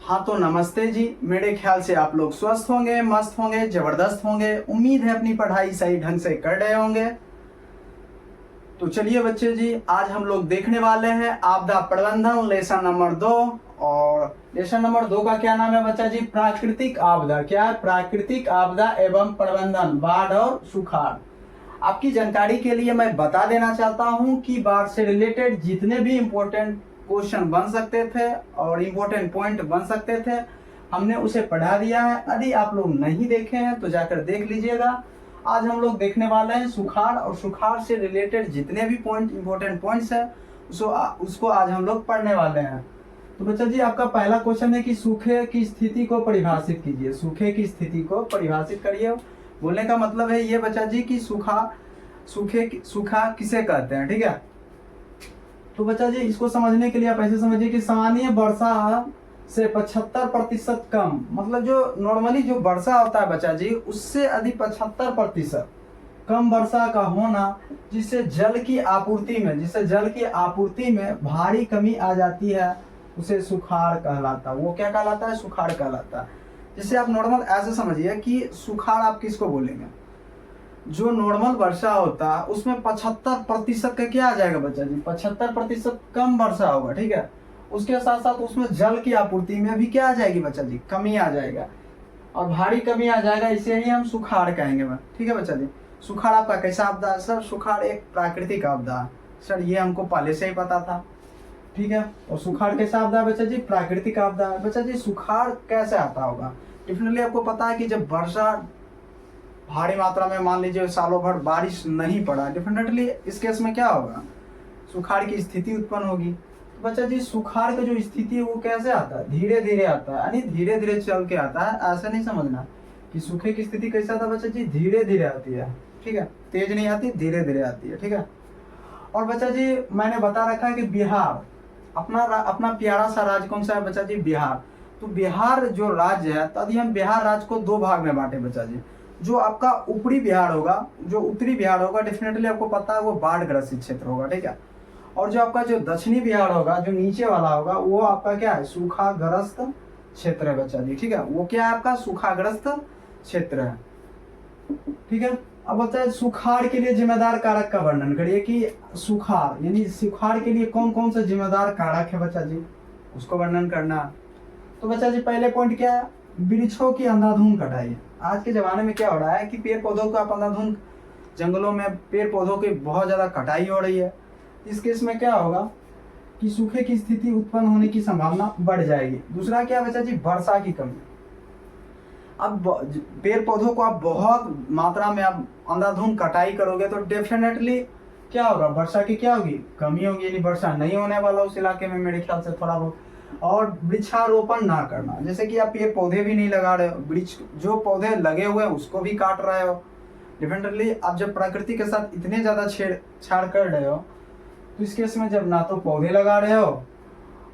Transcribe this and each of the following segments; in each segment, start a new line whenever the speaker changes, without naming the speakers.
हाँ तो नमस्ते जी। मेरे ख्याल से आप लोग स्वस्थ होंगे, मस्त होंगे, जबरदस्त होंगे। उम्मीद है अपनी पढ़ाई सही ढंग से कर रहे होंगे। तो चलिए बच्चे जी, आज हम लोग देखने वाले हैं आपदा प्रबंधन लेसन नंबर 2। और लेसन नंबर 2 का क्या नाम है बच्चा जी? प्राकृतिक आपदा। क्या है? प्राकृतिक आपदा एवं प्रबंधन, बाढ़ और सुखाड़। आपकी जानकारी के लिए मैं बता देना चाहता हूं कि बाढ़ से रिलेटेड जितने भी इम्पोर्टेंट क्वेश्चन बन सकते थे और इम्पोर्टेंट पॉइंट बन सकते थे, हमने उसे पढ़ा दिया है। यदि आप लोग नहीं देखे हैं तो जाकर देख लीजिएगा। आज हम लोग देखने वाले हैं सुखाड़, और सुखाड़ से रिलेटेड जितने भी पॉइंट इम्पोर्टेंट पॉइंट्स हैं उसको आज हम लोग पढ़ने वाले हैं। तो बच्चा जी, आपका पहला क्वेश्चन है कि सूखे की स्थिति को परिभाषित कीजिए। सूखे की स्थिति को परिभाषित करिए। बोलने का मतलब है ये बच्चा जी कि सूखा किसे कहते हैं, ठीक है। तो बच्चा जी, इसको समझने के लिए आप ऐसे समझिए कि सामान्य वर्षा से 75% कम, मतलब जो नॉर्मली जो वर्षा होता है बच्चा जी, उससे अधिक 75% कम वर्षा का होना, जिससे जल की आपूर्ति में भारी कमी आ जाती है, उसे सुखाड़ कहलाता है। वो क्या कहलाता है? सुखाड़ कहलाता है। जिसे आप नॉर्मल ऐसे समझिए कि सुखाड़ आप किसको बोलेंगे? जो नॉर्मल वर्षा होता है उसमें 75% का क्या आ जाएगा बच्चा जी? 75% कम वर्षा होगा, ठीक है। उसके साथ साथ उसमें जल की आपूर्ति में भी क्या आ जाएगी बच्चा जी? कमी आ जाएगा, और भारी कमी आ जाएगा। इसे ही हम सुखाड़ कहेंगे, ठीक है बच्चा जी। सुखाड़ आपका कैसा आपदा है सर? सुखाड़ एक प्राकृतिक आपदा है सर, ये हमको पहले से ही पता था, ठीक है। और सुखाड़ कैसा आपदा है बच्चा जी? प्राकृतिक आपदा है। बच्चा जी, सुखाड़ कैसे आता होगा? डेफिनेटली आपको पता है कि जब वर्षा भारी मात्रा में, मान लीजिए सालों भर बारिश नहीं पड़ा, डेफिनेटली इस केस में क्या होगा? सुखाड़ की स्थिति उत्पन्न होगी। तो बच्चा जी, सुखाड़ का जो स्थिति है वो कैसे आता है? धीरे धीरे आता है, यानी धीरे धीरे चल के आता है। ऐसा नहीं समझना कि सूखे की स्थिति कैसा था बच्चा जी? धीरे धीरे आती है, ठीक है। तेज नहीं आती, धीरे धीरे आती है, ठीक है। और बच्चा जी, मैंने बता रखा है कि बिहार अपना प्यारा सा राज्य कौन सा है बच्चा जी? बिहार। तो बिहार जो राज्य है, तभी हम बिहार राज्य को दो भाग में बांटे बच्चा जी। जो आपका ऊपरी बिहार होगा, जो उत्तरी बिहार होगा, डेफिनेटली आपको पता है वो बाढ़ ग्रसित क्षेत्र होगा, ठीक है। और जो आपका जो दक्षिणी बिहार होगा, जो नीचे वाला होगा, वो आपका क्या है? सूखाग्रस्त क्षेत्र है बच्चा जी, ठीक है। वो क्या है? आपका सूखाग्रस्त क्षेत्र है, ठीक है। अब बता है सुखाड़ के लिए जिम्मेदार कारक का वर्णन करिए कि सुखाड़ यानी सुखाड़ के लिए कौन कौन सा जिम्मेदार कारक है बच्चा जी, उसको वर्णन करना। तो बच्चा जी, पहले पॉइंट क्या है? वृक्षों की अंधाधुंध कटाई। आज के जमाने में क्या हो रहा है कि पेड़ पौधों का अंधाधुंध, जंगलों में पेड़ पौधों की बहुत ज्यादा कटाई हो रही है। इस केस में क्या होगा कि सूखे की स्थिति उत्पन्न होने की संभावना बढ़ जाएगी। दूसरा क्या बच्चा जी? वर्षा की कमी। अब पेड़ पौधों को आप बहुत मात्रा में आप अंधाधुंध कटाई करोगे तो डेफिनेटली क्या होगा? वर्षा की क्या होगी? कमी होगी, यानी वर्षा नहीं होने वाला उस इलाके में मेरे ख्याल से थोड़ा बहुत। और वृक्षारोपण ना करना, जैसे कि आप पेड़ पौधे भी नहीं लगा रहे हो, वृक्ष जो पौधे लगे हुए हैं उसको भी काट रहे हो। डेफिनेटली आप जब प्रकृति के साथ इतने ज्यादा छेड़छाड़ कर रहे हो, तो इस केस में जब ना तो पौधे लगा रहे हो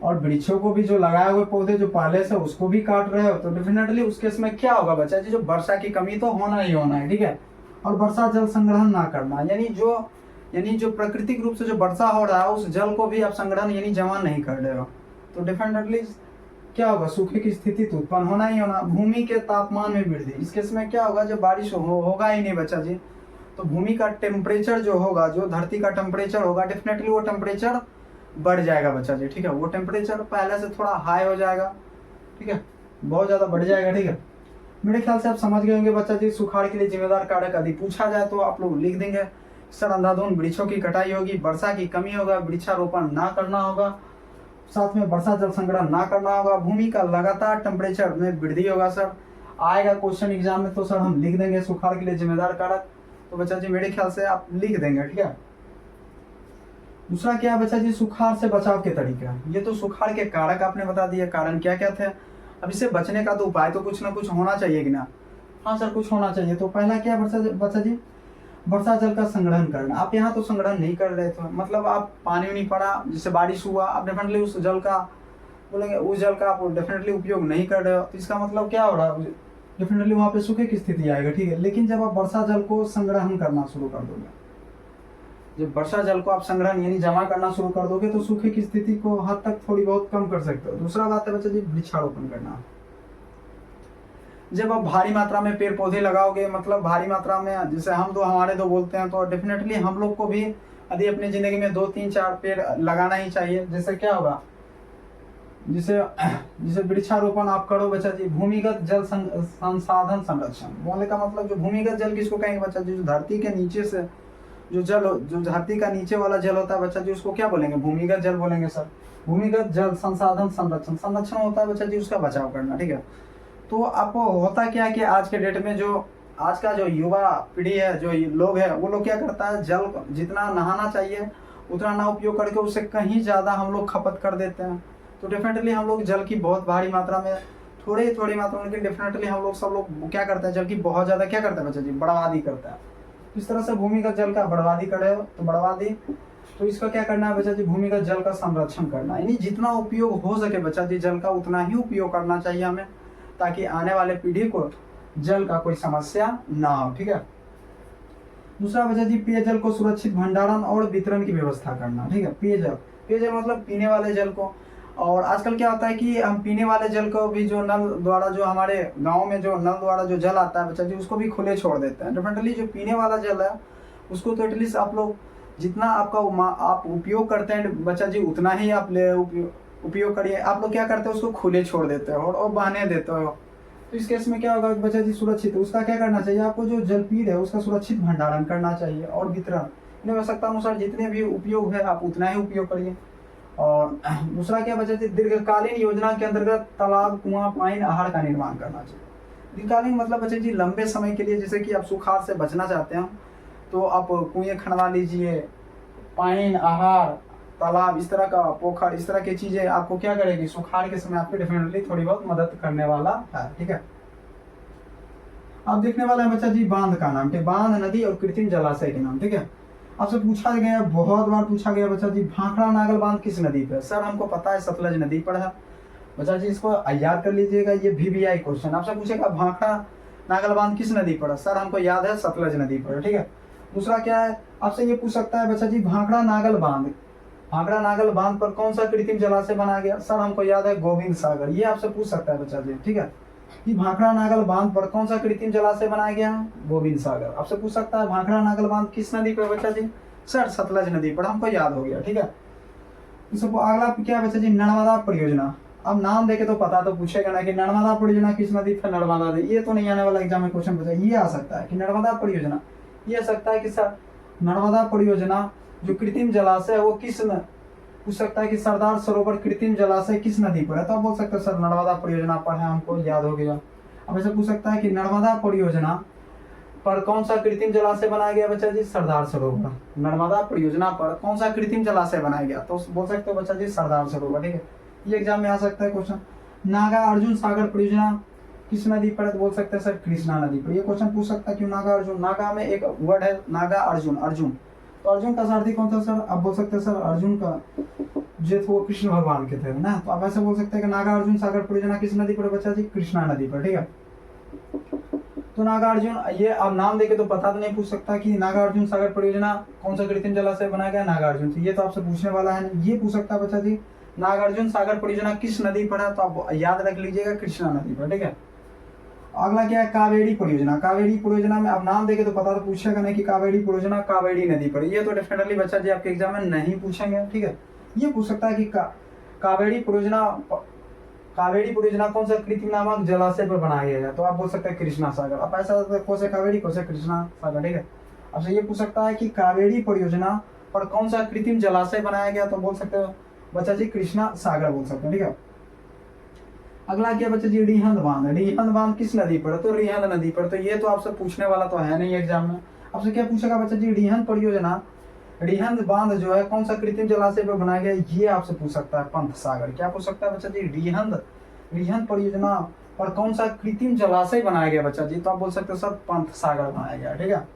और वृक्षों को भी, जो लगाए हुए पौधे जो पहले से, उसको भी काट रहे हो, तो डेफिनेटली उस केस में क्या होगा बच्चा जी? जो वर्षा की कमी तो होना ही होना है, ठीक है। और वर्षा जल संग्रहण ना करना, यानी जो प्राकृतिक रूप से जो वर्षा हो रहा है उस जल को भी आप संग्रहण यानी जमा नहीं कर रहे हो, तो डेफिनेटली क्या होगा? सूखे की स्थिति तो उत्पन्न होना ही होना। भूमि के तापमान में वृद्धि, इस केस में क्या होगा? जब बारिश होगा ही नहीं बच्चा जी, तो भूमि का टेम्परेचर जो होगा, जो धरती का टेम्परेचर होगा, डेफिनेटली वो टेम्परेचर बढ़ जाएगा बच्चा जी, ठीक है। वो टेम्परेचर पहले से थोड़ा हाई हो जाएगा, ठीक है, बहुत ज्यादा बढ़ जाएगा, ठीक है। मेरे ख्याल से आप समझ गए होंगे बच्चा जी। सुखाड़ के लिए जिम्मेदार कारक यदि पूछा जाए तो आप लोग लिख देंगे सर, अंधाधुंध वृक्षों की कटाई होगी, वर्षा की कमी होगा, वृक्षारोपण ना करना होगा, साथ में वर्षा जल संग्रहण ना करना होगा, भूमि का लगातार टेम्परेचर में वृद्धि होगा। सर आएगा क्वेश्चन एग्जाम में तो सर हम लिख देंगे सुखाड़ के लिए जिम्मेदार कारक। तो बच्चा जी मेरे ख्याल से आप लिख देंगे, ठीक है। दूसरा क्या बच्चा जी? सुखाड़ से बचाव के तरीके। ये तो सुखाड़ के कारक आपने बता दिया, कारण क्या क्या थे। अब इससे बचने का तो उपाय तो कुछ ना कुछ होना चाहिए कि ना? हाँ सर, कुछ होना चाहिए। तो पहला क्या बच्चा जी? वर्षा जल का संग्रहण करना। आप यहाँ तो संग्रहण नहीं कर रहे थे, मतलब आप पानी नहीं पड़ा, जिससे बारिश हुआ, आप डेफिनेटली उस जल का बोलेंगे, उस जल का आप डेफिनेटली उपयोग नहीं कर रहे हो, तो इसका मतलब क्या हो रहा है? डेफिनेटली वहाँ पे सूखे की स्थिति आएगा, ठीक है। लेकिन जब आप वर्षा जल को संग्रहण करना शुरू कर दोगे, जब वर्षा जल को आप संग्रहण यानी जमा करना शुरू कर दोगे तो सूखे की स्थिति को हद तक थोड़ी बहुत कम कर सकते हो। दूसरा बात है बच्चा जी वृक्षारोपण करना। जब आप भारी मात्रा में पेड़ पौधे लगाओगे, मतलब भारी मात्रा में, जैसे हम दो हमारे दो बोलते हैं, तो डेफिनेटली हम लोग को भी यदि अपनी जिंदगी में 2 3 4 पेड़ लगाना ही चाहिए। जैसे क्या होगा, जिसे वृक्षारोपण आप करो बच्चा जी। भूमिगत जल संसाधन संरक्षण बोलने का मतलब जो भूमिगत जल किसको कहेंगे बच्चा जी, जो धरती के नीचे से जो धरती का नीचे वाला जल होता है बच्चा जी, उसको क्या बोलेंगे, भूमिगत जल बोलेंगे सर। भूमिगत जल संसाधन संरक्षण होता है बच्चा जी उसका बचाव करना, ठीक है। तो आपको होता क्या है कि आज के डेट में जो आज का जो युवा पीढ़ी है, जो लोग है, वो लोग क्या करता है, जल जितना नहाना चाहिए उतना ना उपयोग करके उससे कहीं ज्यादा हम लोग खपत कर देते हैं। तो डेफिनेटली हम लोग जल की बहुत भारी मात्रा में, थोड़ी मात्रा में, डेफिनेटली हम लोग सब लोग क्या करते हैं, जल की बहुत ज्यादा क्या करते हैं बच्चा जी, बर्बादी करता है। इस तरह से भूमिगत जल का बर्बादी करे तो बर्बादी, तो इसका क्या करना है बच्चा जी, भूमिगत जल का संरक्षण करना, यानी जितना उपयोग हो सके बच्चा जी जल का उतना ही उपयोग करना चाहिए हमें, ताकि आने वाले पीढ़ी को जल का कोई समस्या ना हो, ठीक है। दूसरा बच्चा जी पेयजल को सुरक्षित भंडारण और वितरण की व्यवस्था करना, ठीक है। पेयजल मतलब पीने वाले जल को। और आजकल क्या होता है कि हम पीने वाले जल को भी जो नल द्वारा, जो हमारे गांव में जो नल द्वारा जो जल आता है बच्चा जी, उसको भी खुले छोड़ देते हैं। डेफिनेटली जो पीने वाला जल है उसको तो एटलीस्ट आप लोग जितना आप उपयोग करते हैं बच्चा जी उतना ही आप उपयोग करिए। आप लोग क्या करते हैं, उसको खुले छोड़ देते हो और बहने देते हो। तो इस केस में क्या होगा बच्चा जी, सुरक्षित उसका क्या करना चाहिए, आपको जो जल पी रहे हो उसका सुरक्षित भंडारण करना चाहिए और वितरण आवश्यकता अनुसार जितने भी उपयोग है आप उतना ही उपयोग करिए। और दूसरा क्या बच्चा जी, दीर्घकालीन योजना के अंतर्गत तालाब, कुआं, पाइन, आहार का निर्माण करना चाहिए। दीर्घकालीन मतलब बच्चा जी लंबे समय के लिए, जैसे कि आप सुखाड़ से बचना चाहते हैं तो आप कुएं खनवा लीजिए, पाइन, आहार, तालाब, इस तरह का पोखर, इस तरह की चीजें आपको क्या करेगी, सुखाड़ के समय आपको डेफिनेटली थोड़ी बहुत मदद करने वाला है, ठीक है। अब देखने वाला है बच्चा जी बांध का नाम, ठीक, बांध, नदी और कृत्रिम जलाशय के नाम, ठीक है। आपसे पूछा गया, बहुत बार पूछा गया बच्चा जी, भाखड़ा नागल बांध किस नदी पर? सर हमको पता है सतलज नदी पर है बच्चा जी, इसको याद कर लीजिएगा, ये VVI क्वेश्चन आपसे पूछेगा, भाखड़ा नागल बांध किस नदी पर है? सर हमको याद है सतलज नदी पर, ठीक है। दूसरा क्या है, आपसे ये पूछ सकता है बच्चा जी, भाखड़ा नागल बांध पर कौन सा कृत्रिम जलाशय बनाया गया? सर हमको याद है गोविंद सागर, ये आपसे पूछ सकता है बच्चा जी, ठीक है, कि भाखड़ा नागल बांध पर कौन सा कृत्रिम जलाशय बनाया गया है? गोविंद सागर। आपसे पूछ सकता है भाखड़ा नागल बांध किस नदी पर बच्चा जी? सर सतलज नदी पर, हमको याद हो गया, ठीक है। इसको अगला क्या बच्चा जी, नर्मदा परियोजना। अब नाम देके तो पता तो पूछेगा ना कि नर्मदा परियोजना किस नदी पर, नर्मदा नदी, ये तो नहीं आने वाला एग्जाम में क्वेश्चन पूछा। ये आ सकता है कि नर्मदा परियोजना, ये आ सकता है कि सर नर्मदा परियोजना जो कृत्रिम जलाशय है वो किस न पूछ सकता है कि सरदार सरोवर कृत्रिम जलाशय किस नदी पर है, तो आप बोल सकते हैं सर नर्मदा परियोजना पर है, हमको याद हो गया। अब ऐसे पूछ सकता है कि नर्मदा परियोजना पर कौन सा कृत्रिम जलाशय बनाया गया बच्चा जी? सरदार सरोवर। नर्मदा परियोजना पर कौन सा कृत्रिम जलाशय बनाया गया, तो बोल सकते हो बच्चा जी सरदार सरोवर, ठीक है। ये एग्जाम में आ सकता है क्वेश्चन। नागा अर्जुन सागर परियोजना किस नदी पर है, तो बोल सकते हैं सर कृष्णा नदी पर। ये क्वेश्चन पूछ सकता है क्यों नागा अर्जुन, नागा में एक वर्ड है नागा अर्जुन, अर्जुन, तो अर्जुन का सारथी कौन था सर? आप बोल सकते हैं सर अर्जुन का जो थे वो कृष्ण भगवान के थे ना, तो आप ऐसे बोल सकते हैं कि नागा अर्जुन सागर परियोजना किस नदी पर बच्चा जी? कृष्णा नदी पर, ठीक है। तो नागा अर्जुन, ये आप नाम देके तो पता तो नहीं पूछ सकता कि नागा अर्जुन सागर परियोजना कौन सा कृत्रिम जलाशय बनाया गया? नागा अर्जुन। तो ये तो आपसे पूछने वाला है ना, ये पूछ सकता है बच्चा जी नागार्जुन सागर परियोजना किस नदी पर है, तो आप याद रख लीजिएगा कृष्णा नदी पर, ठीक है। अगला क्या है, कावेरी परियोजना। कावेरी परियोजना में आप नाम देके तो पता तो पूछेगा नहीं कि कावेरी परियोजना कावेरी नदी पर, ये तो डेफिनेटली बच्चा जी आपके एग्जाम में नहीं पूछेंगे, ठीक है। ये पूछ सकता है कि कावेरी परियोजना कौन सा कृत्रिम नामक जलाशय पर बनाया गया है, तो आप बोल सकते हैं कृष्णा सागर। आप ऐसा कौन से कावेरी कौन से कृष्णा सागर, ठीक है। आपसे ये पूछ सकता है कि कावेरी परियोजना पर कौन सा कृत्रिम जलाशय बनाया गया, तो बोल सकते हो बच्चा जी कृष्णा सागर बोल सकते हैं, ठीक है। अगला क्या बच्चा जी, रिहंद बांध। रिहंद बांध किस नदी पर, तो रिहंद नदी पर। तो ये तो आपसे पूछने वाला तो है नहीं एग्जाम में। आपसे क्या पूछेगा बच्चा जी, रिहंद परियोजना, रिहंद बांध जो है कौन सा कृत्रिम जलाशय पर बनाया गया, ये आपसे पूछ सकता है पंथ सागर। क्या पूछ सकता है बच्चा जी, रिहंद परियोजना पर कौन सा कृत्रिम जलाशय बनाया गया बच्चा जी, तो आप बोल सकते हो सर पंथ सागर बनाया गया, ठीक है।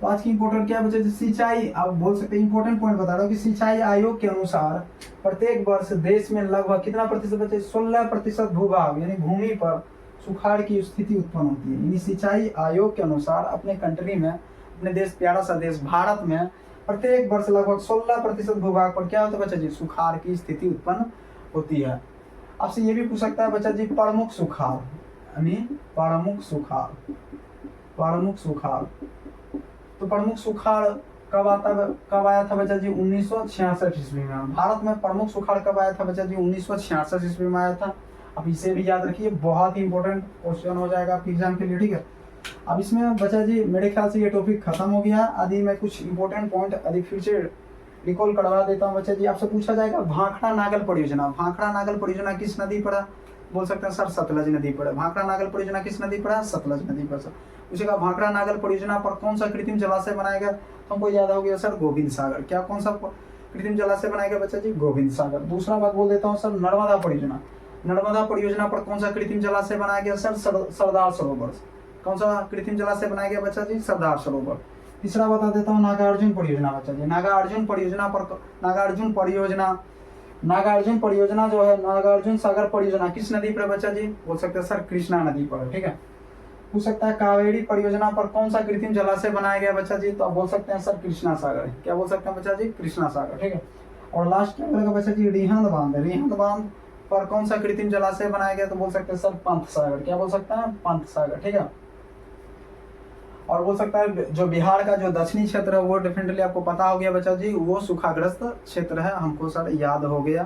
तो आज की इंपोर्टेंट क्या बच्चा जी, सिंचाई। आप बोल सकते हैं इंपोर्टेंट पॉइंट बता रहा हूँ कि सिंचाई आयोग के अनुसार प्रत्येक वर्ष देश में लगभग कितना प्रतिशत बच्चे, 16% भूभाग यानी भूमि पर सुखाड़ की स्थिति उत्पन्न होती है। यानी सिंचाई आयोग के अनुसार अपने कंट्री में अपने देश, प्यारा सा देश भारत में प्रत्येक वर्ष लगभग 16% भूभाग पर क्या होता है बच्चा जी, सुखाड़ की स्थिति उत्पन्न होती है। आपसे ये भी पूछ सकता है बच्चा जी, प्रमुख सुखाड़ यानी प्रमुख सुखाड़, प्रमुख सुखाड़, तो प्रमुख सुखाड़ कब आया था बच्चा जी, 1966 ईस्वी में। भारत में प्रमुख सुखाड़ कब आया था बच्चा जी, 1966 ईस्वी में आया था। अब इसे भी याद रखिए, बहुत ही इंपॉर्टेंट क्वेश्चन हो जाएगा आपके एग्जाम के लिए, ठीक है। अब इसमें बच्चा जी मेरे ख्याल से ये टॉपिक खत्म हो गया। यदि मैं कुछ इंपॉर्टेंट पॉइंट यदि फिर से रिकॉल करवा देता हूँ बच्चा जी। आपसे पूछा जाएगा भाखड़ा नागल परियोजना, भाखड़ा नागल परियोजना किस नदी पर है, बोल सकते हैं सर सतलज नदी पर है। भाखड़ा नागल परियोजना किस नदी पर है, सतलज नदी पर। पूछेगा भाखड़ा नागल परियोजना पर कौन सा कृत्रिम जलाशय बनाया गया, तो हमको याद हो गया सर गोविंद सागर। क्या कौन सा कृत्रिम जलाशय बनाया गया बच्चा जी, गोविंद सागर। दूसरा बात बोल देता हूँ सर नर्मदा परियोजना, नर्मदा परियोजना पर कौन सा कृत्रिम जलाशय बनाया गया सर, सरदार सरोवर। कौन सा कृत्रिम जलाशय बनाया गया बच्चा जी, सरदार सरोवर। तीसरा बता देता हूँ नागार्जुन परियोजना बच्चा जी, नागार्जुन परियोजना पर, नागार्जुन परियोजना जो है, नागार्जुन सागर परियोजना किस नदी पर बच्चा जी, बोल सकते हैं सर कृष्णा नदी पर, ठीक है। पूछ सकता है कावेरी परियोजना पर कौन सा कृत्रिम जलाशय बनाया गया बच्चा जी, तो आप बोल सकते हैं सर कृष्णा सागर। क्या बोल सकते हैं बच्चा जी, कृष्णा सागर, ठीक है। और लास्ट क्या रहेगा बच्चा जी, रिहंद बांध, रिहंद बांध पर कौन सा कृत्रिम जलाशय बनाया गया, तो बोल सकते हैं सर पंत सागर। क्या बोल सकते हैं, पंत सागर, ठीक है। और बोल सकता है जो बिहार का जो दक्षिणी क्षेत्र है वो डेफिनेटली आपको पता हो गया बच्चा जी, वो सूखाग्रस्त क्षेत्र है, हमको सर याद हो गया।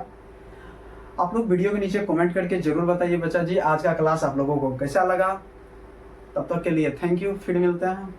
आप लोग वीडियो के नीचे कमेंट करके जरूर बताइए बच्चा जी आज का क्लास आप लोगों को कैसा लगा। तब तक के लिए थैंक यू, फिर मिलते हैं।